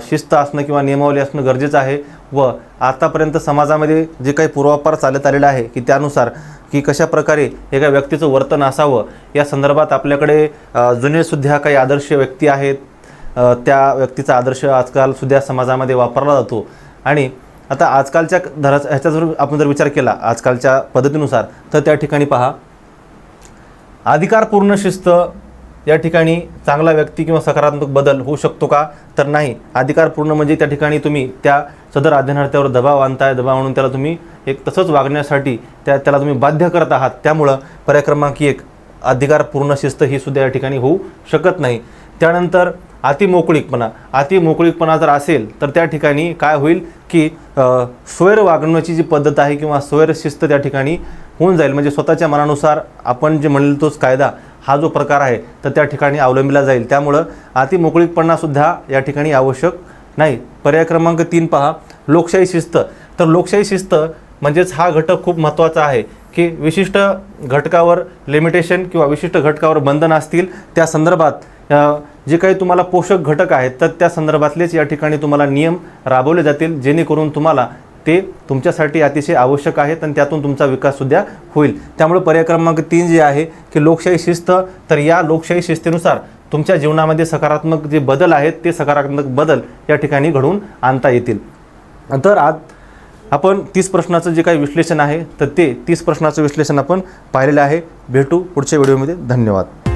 शिस्त असणं किंवा नियमावली असणं गरजेचं आहे. व आतापर्यंत समाजामध्ये जे काही पूर्वापार चालत आलेलं आहे की त्यानुसार की कशा प्रकारे एका व्यक्तीचं वर्तन असावं या संदर्भात आपल्याकडे जुनेसुद्धा काही आदर्श व्यक्ती आहेत. त्या व्यक्तीचा आदर्श आजकालसुद्धा समाजामध्ये वापरला जातो. आणि आता आजकालच्या ह्याचा जर आपण जर विचार केला आजकालच्या पद्धतीनुसार तर त्या ठिकाणी पहा, अधिकारपूर्ण शिस्त या ठिकाणी चांगला व्यक्ती किंवा सकारात्मक बदल होऊ शकतो का, तर नाही. अधिकारपूर्ण म्हणजे त्या ठिकाणी तुम्ही त्या सदर अध्ययनार्थ्यावर दबाव आणताय, दबाव आणून त्याला तुम्ही एक तसंच वागण्यासाठी त्याला तुम्ही बाध्य करत आहात. त्यामुळं पर्याय क्रमांक 1 अधिकारपूर्ण शिस्त ही सुद्धा या ठिकाणी होऊ शकत नाही. त्यानंतर अतिमोकळीकपणा जर असेल तर त्या ठिकाणी काय होईल की स्वैर वागण्याची जी पद्धत आहे किंवा स्वैर शिस्त त्या ठिकाणी होऊन जाईल. म्हणजे स्वतःच्या मनानुसार आपण जे म्हणेल तोच कायदा हा जो प्रकार आहे तर त्या ठिकाणी अवलंबिला जाईल. त्यामुळं अतिमोकळीकपणासुद्धा या ठिकाणी आवश्यक नाही. पर्याय क्रमांक 3 पहा, लोकशाही शिस्त. तर लोकशाही शिस्त म्हणजेच हा घटक खूप महत्त्वाचा आहे की विशिष्ट घटकावर लिमिटेशन किंवा विशिष्ट घटकावर बंधन असतील त्या संदर्भात जे काही तुम्हाला पोषक घटक आहेत तर त्या संदर्भातलेच या ठिकाणी तुम्हाला नियम राबवले जातील, जेणेकरून तुम्हाला ते तुमच्यासाठी अतिशय आवश्यक आहेत आणि त्यातून तुमचा विकाससुद्धा होईल. त्यामुळे पर्याय क्रमांक 3 जे आहे की लोकशाही शिस्त, तर या लोकशाही शिस्तीनुसार तुमच्या जीवनामध्ये सकारात्मक जे बदल आहेत ते सकारात्मक बदल या ठिकाणी घडवून आणता येतील. तर आज आपण 30 प्रश्नाचं जे काही विश्लेषण आहे तर ते 30 प्रश्नाचं विश्लेषण आपण पाहिलेलं आहे. भेटू पुढच्या व्हिडिओमध्ये. धन्यवाद.